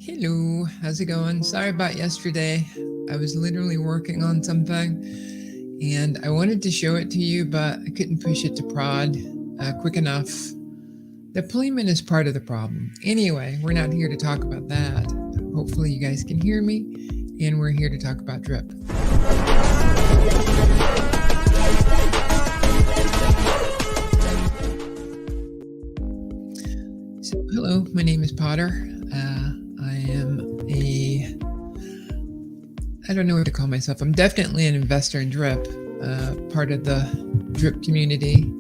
Hello, how's it going? Sorry about yesterday. I was literally working on something and I wanted to show it to you, but I couldn't push it to prod quick enough. Deployment is part of the problem. Anyway, we're not here to talk about that. Hopefully, you guys can hear me, and we're here to talk about drip. So, hello, my name is Potter. I am I don't know what to call myself. I'm definitely an investor in drip, part of the drip community.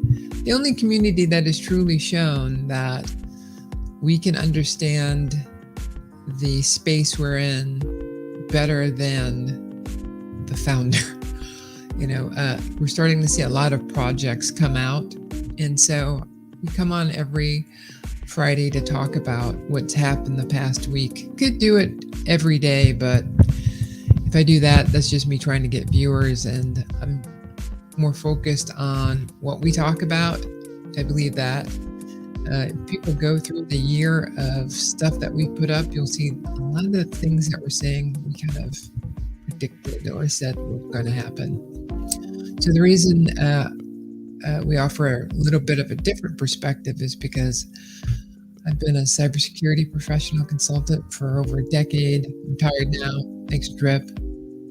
The only community that has truly shown that we can understand the space we're in better than the founder. We're starting to see a lot of projects come out. And so we come on every Friday to talk about what's happened the past week. Could do it every day, but if I do that, that's just me trying to get viewers, and I'm more focused on what we talk about. I believe that if people go through the year of stuff that we put up, you'll see a lot of the things that we're saying we kind of predicted or said were going to happen. So the reason we offer a little bit of a different perspective is because I've been a cybersecurity professional consultant for over a decade. I'm retired now, thanks to drip.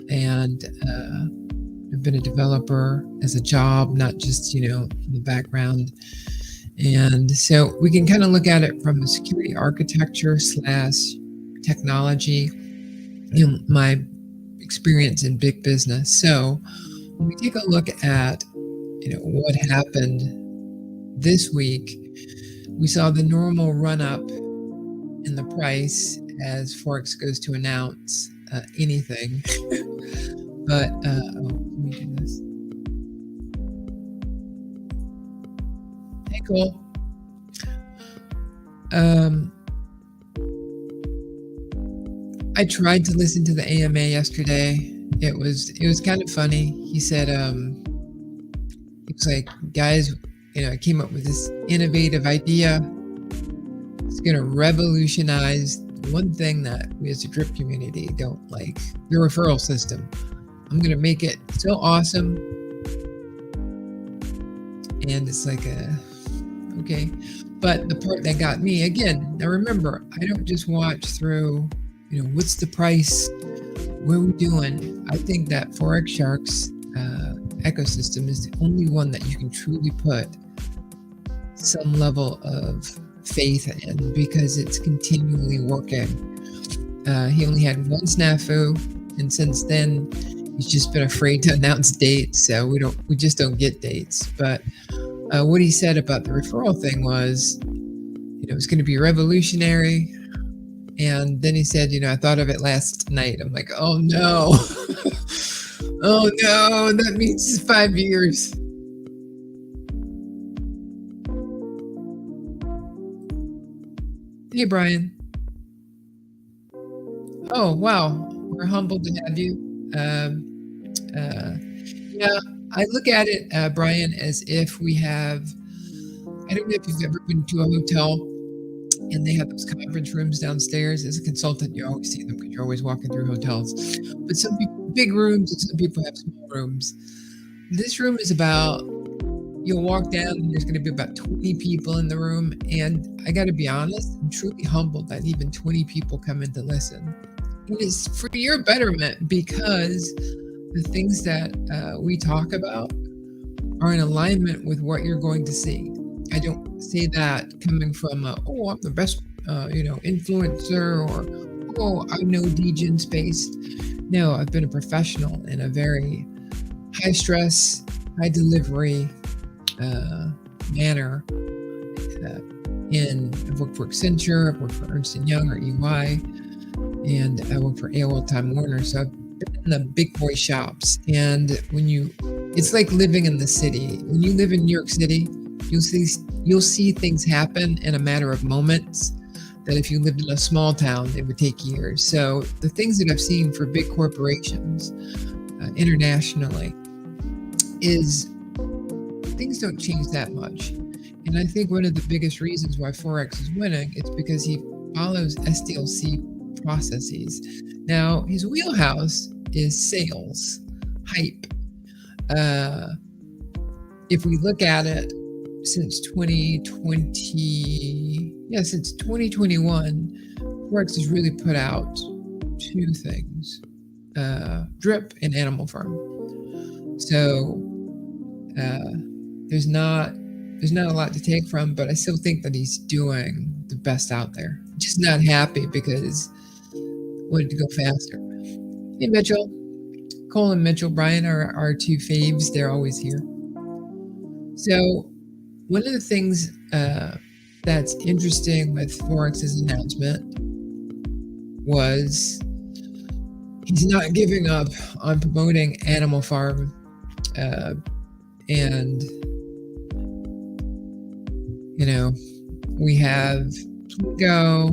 And I've been a developer as a job, not just, in the background. And so we can kind of look at it from a security architecture / technology, my experience in big business. So when we take a look at, what happened this week, we saw the normal run up in the price as Forex goes to announce anything. But, let me do this. Hey, Cole. I tried to listen to the AMA yesterday. It was kind of funny. He said, he was like, guys, I came up with this innovative idea. It's going to revolutionize one thing that we as a drip community don't like, the referral system. I'm going to make it so awesome. And it's like, okay. But the part that got me, again, now remember, I don't just watch through, what's the price? What are we doing? I think that Forex Shark's ecosystem is the only one that you can truly put some level of faith in, because it's continually working. He only had one snafu, and since then he's just been afraid to announce dates, so we just don't get dates. But what he said about the referral thing was, it's going to be revolutionary. And then he said, I thought of it last night. I'm like, oh no. Oh no, that means 5 years. Hey, Brian. Oh, wow. We're humbled to have you. Yeah, I look at it, Brian, as if we have, I don't know if you've ever been to a hotel and they have those conference rooms downstairs. As a consultant, you always see them because you're always walking through hotels. But some people have big rooms and some people have small rooms. This room is about, you'll walk down and there's going to be about 20 people in the room. And I got to be honest, I'm truly humbled that even 20 people come in to listen. It is for your betterment, because the things that we talk about are in alignment with what you're going to see. I don't say that coming from, I'm the best, influencer, or, I know degen space. No, I've been a professional in a very high stress, high delivery manner. I've worked for Accenture, I've worked for Ernst & Young or EY, and I work for AOL Time Warner. So I've been in the big boy shops. And it's like living in the city. When you live in New York City, you'll see things happen in a matter of moments that if you lived in a small town, it would take years. So the things that I've seen for big corporations internationally is things don't change that much. And I think one of the biggest reasons why Forex is winning, it's because he follows SDLC processes. Now, his wheelhouse is sales, hype. Uh, if we look at it since 2021, Forex has really put out two things, drip and Animal Farm. So there's not a lot to take from, but I still think that he's doing the best out there. Just not happy because wanted to go faster. Hey, Mitchell. Cole and Mitchell, Brian are our two faves. They're always here. So one of the things that's interesting with Forex's announcement was he's not giving up on promoting Animal Farm, and we have Plinko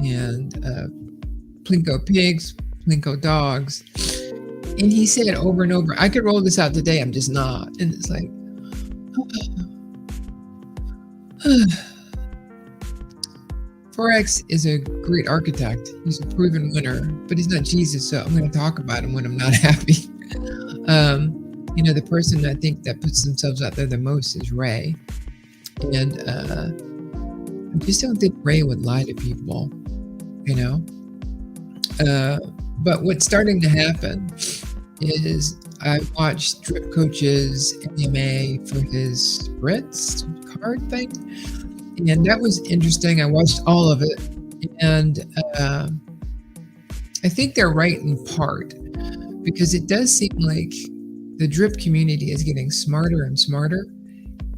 and Plinko pigs, Plinko dogs, and he said over and over, I could roll this out today, I'm just not. And it's like, Forex is a great architect. He's a proven winner, but he's not Jesus, so I'm going to talk about him when I'm not happy. The person I think that puts themselves out there the most is Ray. And I just don't think Ray would lie to people, But what's starting to happen is I watched Drip Coach's MMA for his Brits card thing, and that was interesting. I watched all of it, and I think they're right in part, because it does seem like the Drip community is getting smarter and smarter.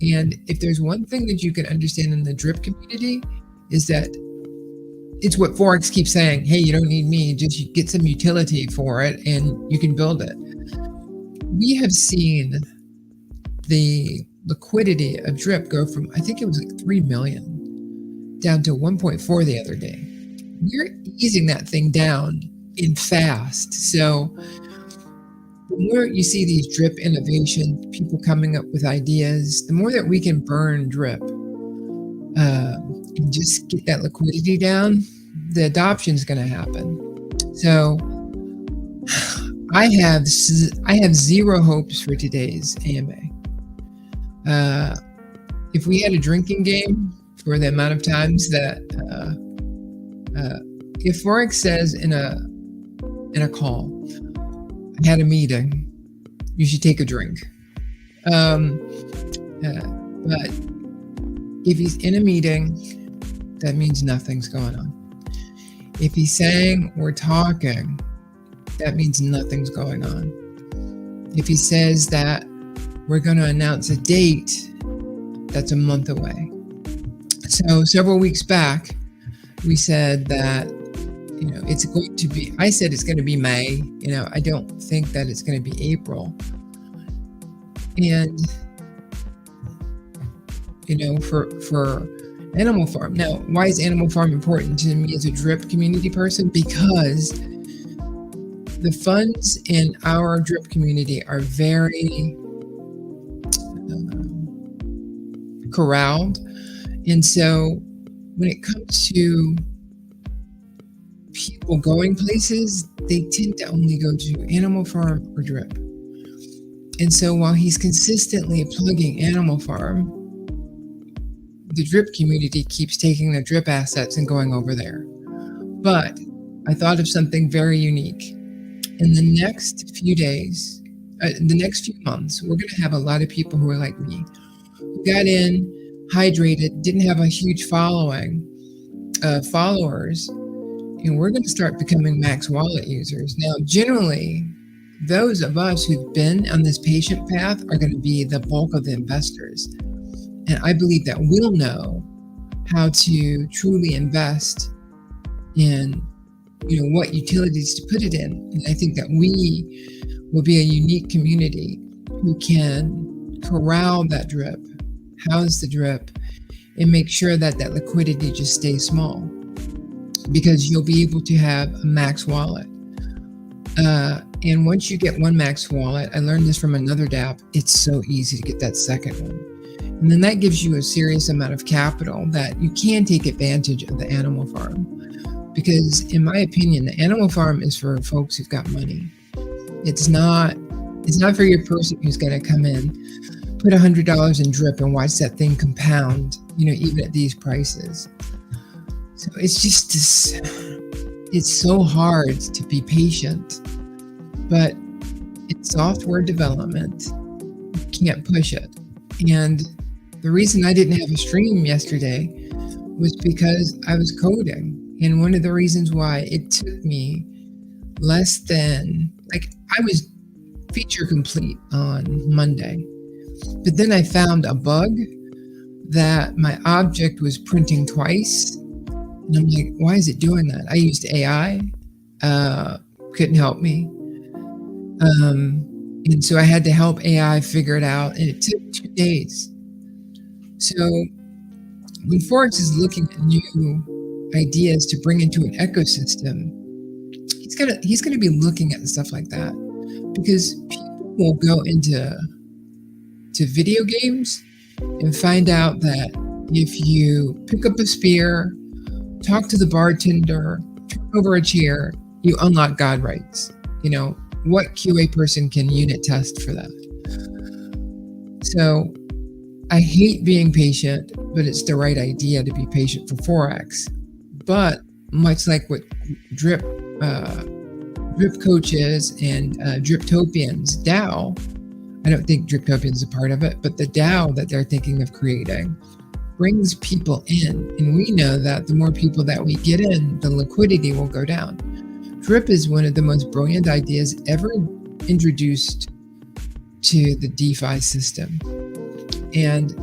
And if there's one thing that you can understand in the Drip community, is that it's what Forex keeps saying, hey, you don't need me, just get some utility for it and you can build it. We have seen the liquidity of Drip go from, I think it was like 3 million down to 1.4 the other day. We're easing that thing down in fast. So the more you see these Drip innovations, people coming up with ideas, the more that we can burn Drip and just get that liquidity down, the adoption is going to happen. So I have zero hopes for today's AMA. If we had a drinking game for the amount of times that if Forex says in a call, I had a meeting, you should take a drink. But if he's in a meeting, that means nothing's going on. If he's saying we're talking, that means nothing's going on. If he says that we're going to announce a date, that's a month away. So several weeks back, we said that, it's going to be, I said it's going to be May. I don't think that it's going to be April. And, for Animal Farm. Now, why is Animal Farm important to me as a Drip community person? Because the funds in our Drip community are very corralled. And so when it comes to people going places, they tend to only go to Animal Farm or Drip. And so while he's consistently plugging Animal Farm, the Drip community keeps taking their Drip assets and going over there. But I thought of something very unique. In the next few days, the next few months, we're going to have a lot of people who are like me, who got in, hydrated, didn't have a huge following, followers, and we're going to start becoming Max Wallet users. Now, generally, those of us who've been on this patient path are going to be the bulk of the investors. And I believe that we'll know how to truly invest in, what utilities to put it in. And I think that we will be a unique community who can corral that Drip, house the Drip, and make sure that that liquidity just stays small. Because you'll be able to have a Max Wallet. And once you get one Max Wallet, I learned this from another dApp, it's so easy to get that second one. And then that gives you a serious amount of capital that you can take advantage of the Animal Farm. because in my opinion, the animal farm is for folks who've got money. It's not for your person who's going to come in, put $100 in drip and watch that thing compound, even at these prices. So it's just this, it's so hard to be patient, but it's software development. You can't push it. And the reason I didn't have a stream yesterday was because I was coding. And one of the reasons why it took me less than, I was feature complete on Monday, but then I found a bug that my object was printing twice. And I'm like, why is it doing that? I used AI, couldn't help me. And so I had to help AI figure it out, and it took 2 days. So when Forex is looking at new ideas to bring into an ecosystem, he's gonna be looking at stuff like that, because people will go into video games and find out that if you pick up a spear, talk to the bartender, turn over a chair, you unlock God rights. What QA person can unit test for that? So I hate being patient, but it's the right idea to be patient for Forex. But much like what drip coaches and Driptopians DAO, I don't think Driptopians is a part of it, but the DAO that they're thinking of creating brings people in. And we know that the more people that we get in, the liquidity will go down. Drip is one of the most brilliant ideas ever introduced to the DeFi system. And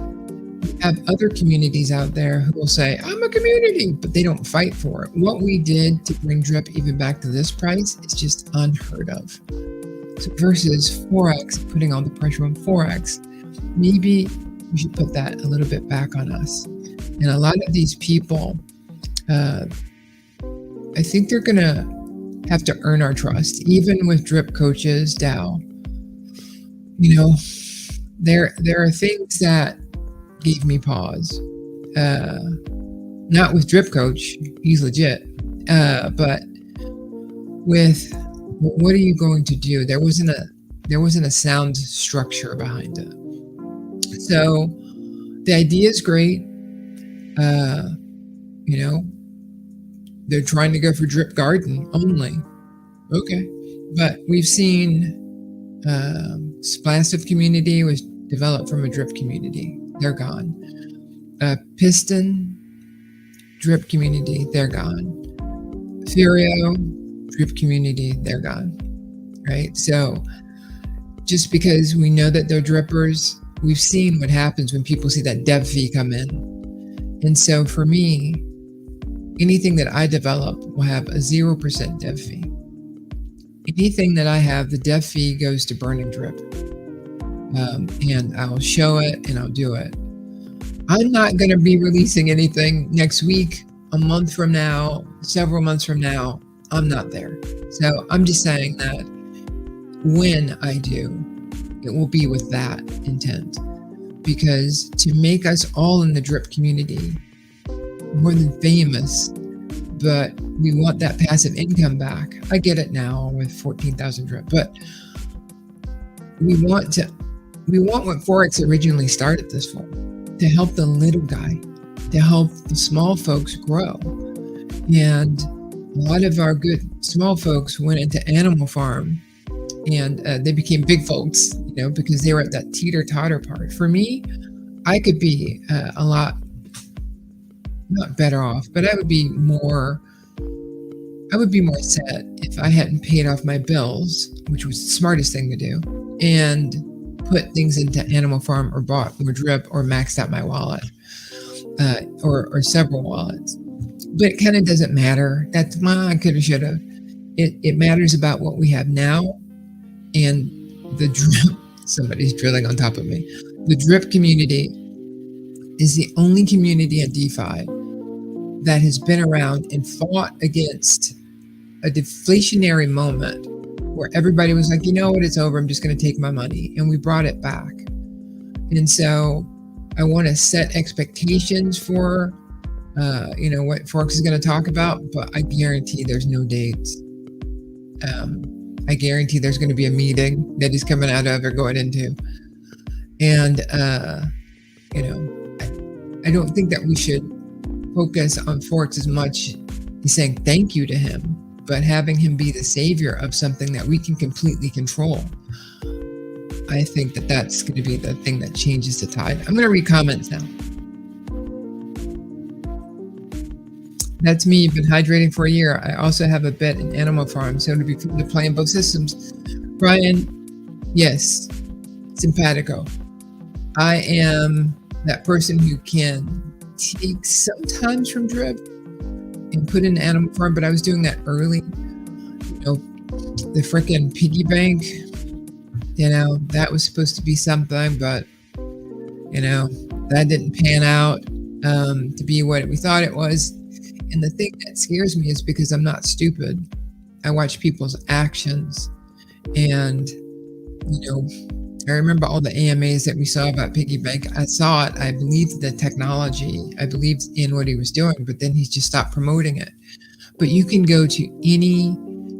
we have other communities out there who will say, I'm a community, but they don't fight for it. What we did to bring Drip even back to this price is just unheard of. So versus Forex, putting all the pressure on Forex, maybe we should put that a little bit back on us. And a lot of these people, I think they're going to have to earn our trust, even with Drip Coaches DAO. There are things that gave me pause. Not with Drip Coach, he's legit, but with what are you going to do? There wasn't a sound structure behind it. So the idea is great. They're trying to go for Drip Garden only. Okay. But we've seen Splassive community was developed from a Drip community. They're gone. Piston, Drip community, they're gone. Furio, Drip community, they're gone. Right? So just because we know that they're drippers, we've seen what happens when people see that dev fee come in. And so for me, anything that I develop will have a 0% dev fee. Anything that I have, the dev fee goes to burning Drip. And I'll show it and I'll do it. I'm not going to be releasing anything next week, a month from now, several months from now. I'm not there. So I'm just saying that when I do, it will be with that intent. Because to make us all in the Drip community more than famous, but we want that passive income back. I get it now with 14,000 Drip, but we want what Forex originally started this for, to help the little guy, to help the small folks grow. And a lot of our good small folks went into Animal Farm, and they became big folks, because they were at that teeter-totter part. For me, I could be a lot, not better off, but I would be more set if I hadn't paid off my bills, which was the smartest thing to do, and put things into Animal Farm or bought more Drip or maxed out my wallet, or several wallets. But it kind of doesn't matter. That's I coulda, shoulda. It matters about what we have now, and the Drip. Somebody's drilling on top of me. The Drip community is the only community at DeFi that has been around and fought against a deflationary moment where everybody was like, you know what, it's over. I'm just going to take my money. And we brought it back. And so I want to set expectations for what Forex is going to talk about, but I guarantee there's no dates. I guarantee there's going to be a meeting that he's coming out of or going into. And, I don't think that we should focus on Forex as much as saying thank you to him, but having him be the savior of something that we can completely control. I think that that's going to be the thing that changes the tide. I'm going to read comments now. That's me. Been hydrating for a year. I also have a bet in Animal Farm, so to be fun to play in both systems. Brian, yes, simpatico. I am that person who can take sometimes from drip and put in Animal Farm, but I was doing that early. The frickin' piggy bank, that was supposed to be something, but that didn't pan out to be what we thought it was. And the thing that scares me is because I'm not stupid. I watch people's actions, and I remember all the AMAs that we saw about piggy bank. I saw it. I believed the technology. I believed in what he was doing, but then he just stopped promoting it. But you can go to any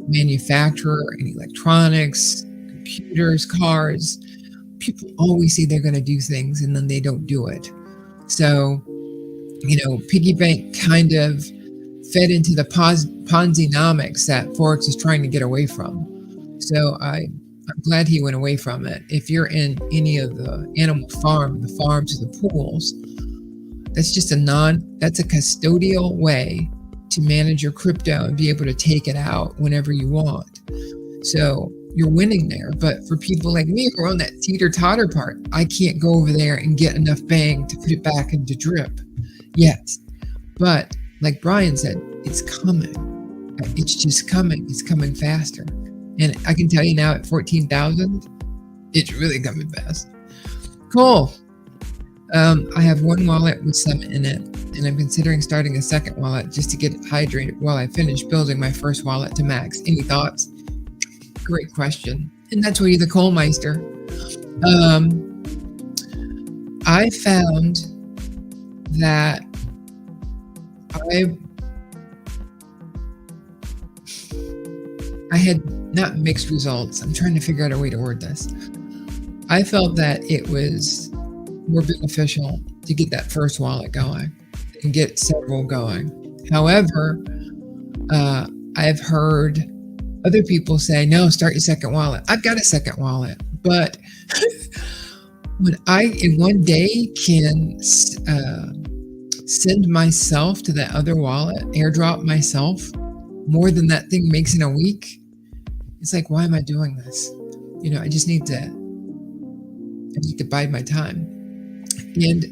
manufacturer, any electronics, computers, cars. People always say they're going to do things and then they don't do it. So, piggy bank kind of fed into the Ponzi-nomics that Forex is trying to get away from. So I'm glad he went away from it. If you're in any of the Animal Farm, the farms or the pools, that's just that's a custodial way to manage your crypto and be able to take it out whenever you want. So you're winning there. But for people like me who are on that teeter-totter part, I can't go over there and get enough bang to put it back into drip yet. But like Brian said, it's coming. It's just coming. It's coming faster. And I can tell you now at 14,000, it's really coming fast. Cool. I have one wallet with some in it, and I'm considering starting a second wallet just to get hydrated while I finish building my first wallet to max. Any thoughts? Great question. And that's where you're the coal meister. I found that I had not mixed results. I'm trying to figure out a way to word this. I felt that it was more beneficial to get that first wallet going and get several going. However, I've heard other people say, no, start your second wallet. I've got a second wallet, but when I in one day can send myself to that other wallet, airdrop myself more than that thing makes in a week, it's like, why am I doing this? I just need to bide my time. And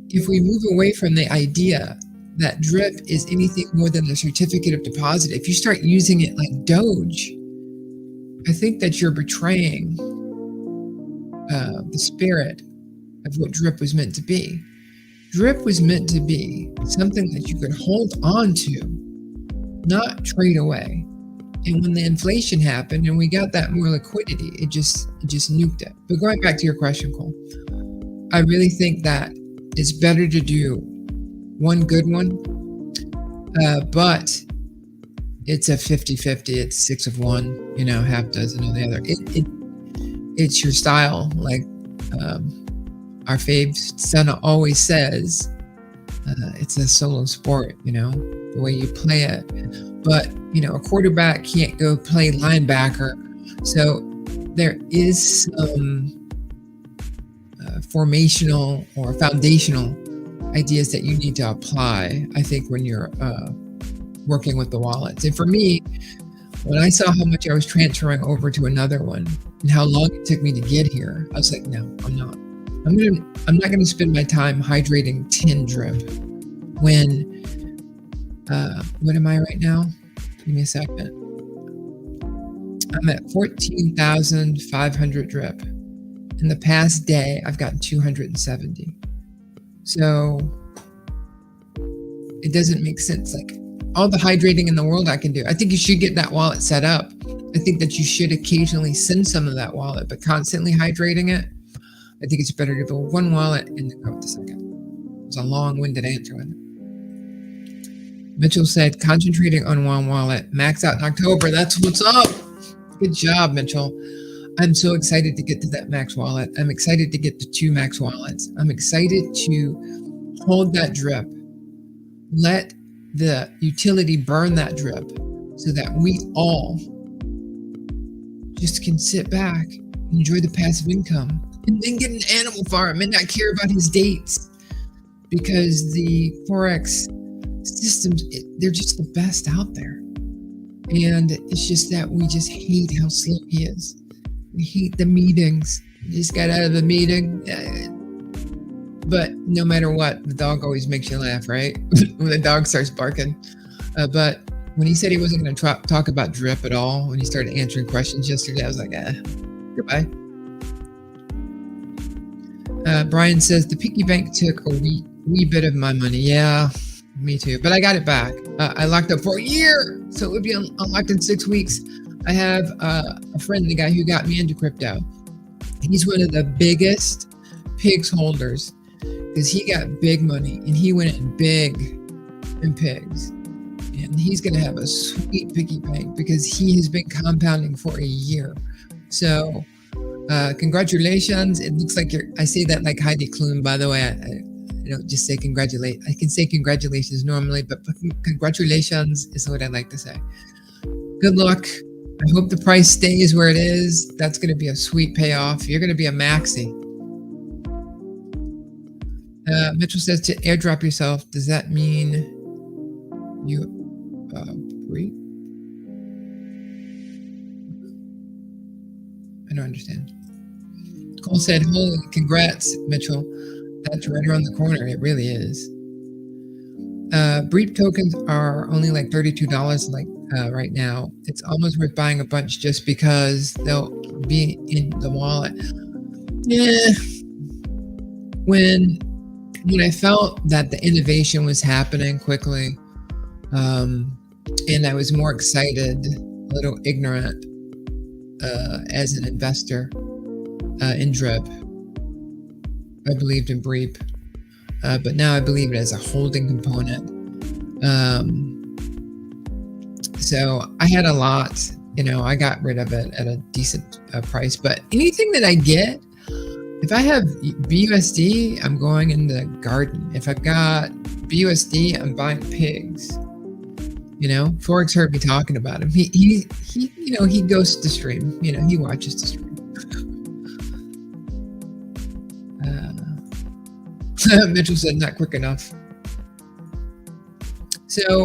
if we move away from the idea that drip is anything more than a certificate of deposit, if you start using it like Doge, I think that you're betraying the spirit of what drip was meant to be. Drip was meant to be something that you could hold on to, not trade away. And when the inflation happened and we got that more liquidity, it just nuked it. But going back to your question, Cole, I really think that it's better to do one good one, but it's a 50-50. It's 6 of one, half dozen of the other. It's your style. Like our fave Senna always says, it's a solo sport, the way you play it. But, a quarterback can't go play linebacker. So there is some formational or foundational ideas that you need to apply, I think, when you're working with the wallets. And for me, when I saw how much I was transferring over to another one and how long it took me to get here, I was like, no, I'm not. I'm not going to spend my time hydrating 10 drip when, what am I right now? Give me a second. I'm at 14,500 drip. In the past day, I've gotten 270. So it doesn't make sense. Like all the hydrating in the world I can do. I think you should get that wallet set up. I think that you should occasionally send some of that wallet, but constantly hydrating it, I think it's better to build one wallet and then go with the second. It's a long-winded answer. Mitchell said, concentrating on one wallet, max out in October. That's what's up. Good job, Mitchell. I'm so excited to get to that max wallet. I'm excited to get to 2 max wallets. I'm excited to hold that drip. Let the utility burn that drip so that we all just can sit back, enjoy the passive income, and then get an animal farm and not care about his dates. Because the Forex systems, they're just the best out there. And it's just that we just hate how slow he is. We hate the meetings. You just got out of the meeting. But no matter what, the dog always makes you laugh, right? When the dog starts barking. But when he said he wasn't going to talk about drip at all, when he started answering questions yesterday, I was like, goodbye. Brian says, the piggy bank took a wee bit of my money. Yeah, me too. But I got it back. I locked up for a year, so it would be unlocked in 6 weeks. I have a friend, the guy who got me into crypto. He's one of the biggest pigs holders because he got big money and he went in big in pigs. And he's going to have a sweet piggy bank because he has been compounding for a year. So congratulations. It looks like I say that like Heidi Klum, by the way. I don't just say congratulate. I can say congratulations normally, but congratulations is what I like to say. Good luck. I hope the price stays where it is. That's going to be a sweet payoff. You're going to be a maxi. Mitchell says to airdrop yourself. Does that mean you breathe? I don't understand. Cole said, holy congrats, Mitchell. That's right around the corner. It really is. Breep tokens are only like $32 right now. It's almost worth buying a bunch just because they'll be in the wallet. Yeah. When I felt that the innovation was happening quickly, and I was more excited, a little ignorant as an investor in DRIP. I believed in Breep, but now I believe it as a holding component. So I had a lot, I got rid of it at a decent price, but anything that I get, if I have BUSD, I'm going in the garden. If I've got BUSD, I'm buying pigs. Forex heard me talking about him. He goes to stream. He watches the stream. Mitchell said not quick enough. So,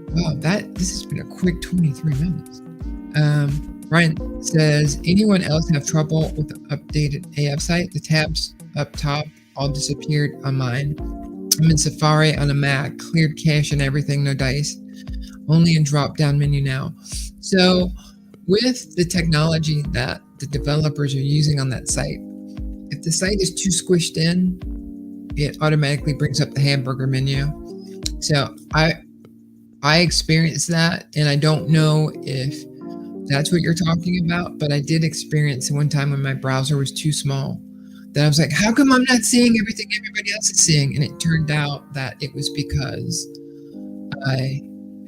wow, this has been a quick 23 minutes. Ryan says, anyone else have trouble with the updated AF site? The tabs up top all disappeared on mine. I'm in Safari on a Mac, cleared cache and everything, no dice. Only in drop-down menu now. So with the technology that the developers are using on that site, if the site is too squished in, it automatically brings up the hamburger menu. So I experienced that, and I don't know if that's what you're talking about, but I did experience one time when my browser was too small that I was like, how come I'm not seeing everything everybody else is seeing? And it turned out that it was because I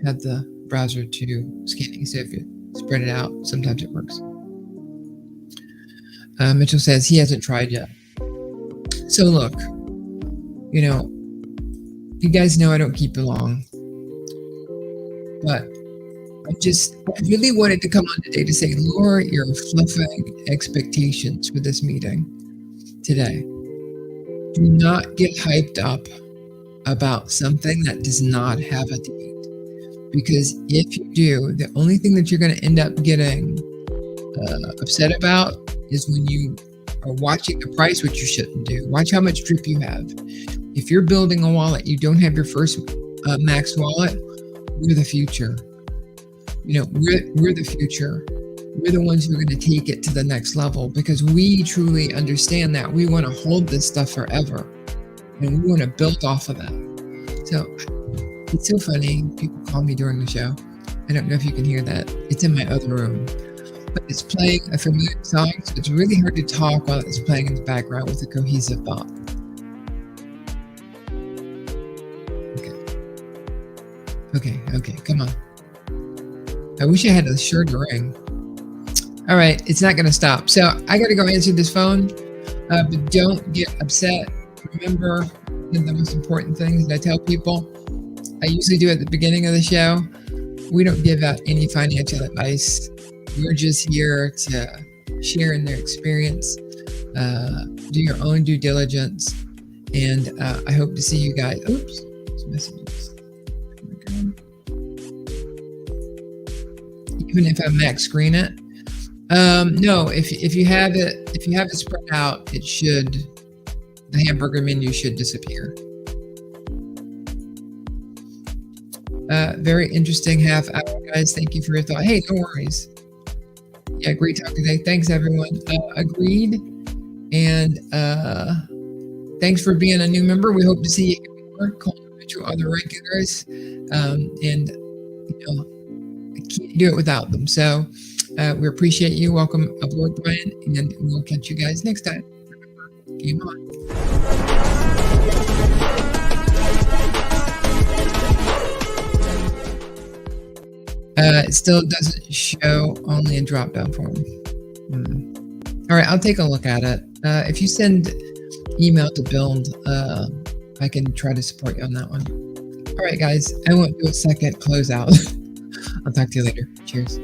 had the browser too skinny. So if you spread it out, sometimes it works. Mitchell says he hasn't tried yet. So look, you guys know I don't keep it long, but I really wanted to come on today to say, lower your fluffing expectations for this meeting today. Do not get hyped up about something that does not have a date, because if you do, the only thing that you're going to end up getting upset about is when you are watching the price, which you shouldn't do. Watch how much drip you have. If you're building a wallet, you don't have your first max wallet, we're the future. We're the future. We're the ones who are going to take it to the next level, because we truly understand that we want to hold this stuff forever and we want to build off of that. So it's so funny. People call me during the show. I don't know if you can hear that. It's in my other room, but it's playing a familiar song. So it's really hard to talk while it's playing in the background with a cohesive thought. Okay. Okay, come on. I wish I had a shorter ring. All right, it's not going to stop. So I got to go answer this phone, but don't get upset. Remember, one of the most important things that I tell people, I usually do at the beginning of the show, we don't give out any financial advice. We're just here to share in their experience, do your own due diligence, and I hope to see you guys. Oops, messages. Even if I max screen it. No, if you have it spread out, the hamburger menu should disappear. Very interesting half hour, guys. Thank you for your thought. Hey, no worries. Yeah, great talk today. Thanks, everyone. Agreed. And thanks for being a new member. We hope to see you more. Call to other regulars. And I can't do it without them. So we appreciate you. Welcome aboard, Brian. And we'll catch you guys next time. Remember, game on. It still doesn't show, only in drop-down form. All right, I'll take a look at it. If you send email to build, I can try to support you on that one. All right, guys, I won't do a second closeout. I'll talk to you later. Cheers.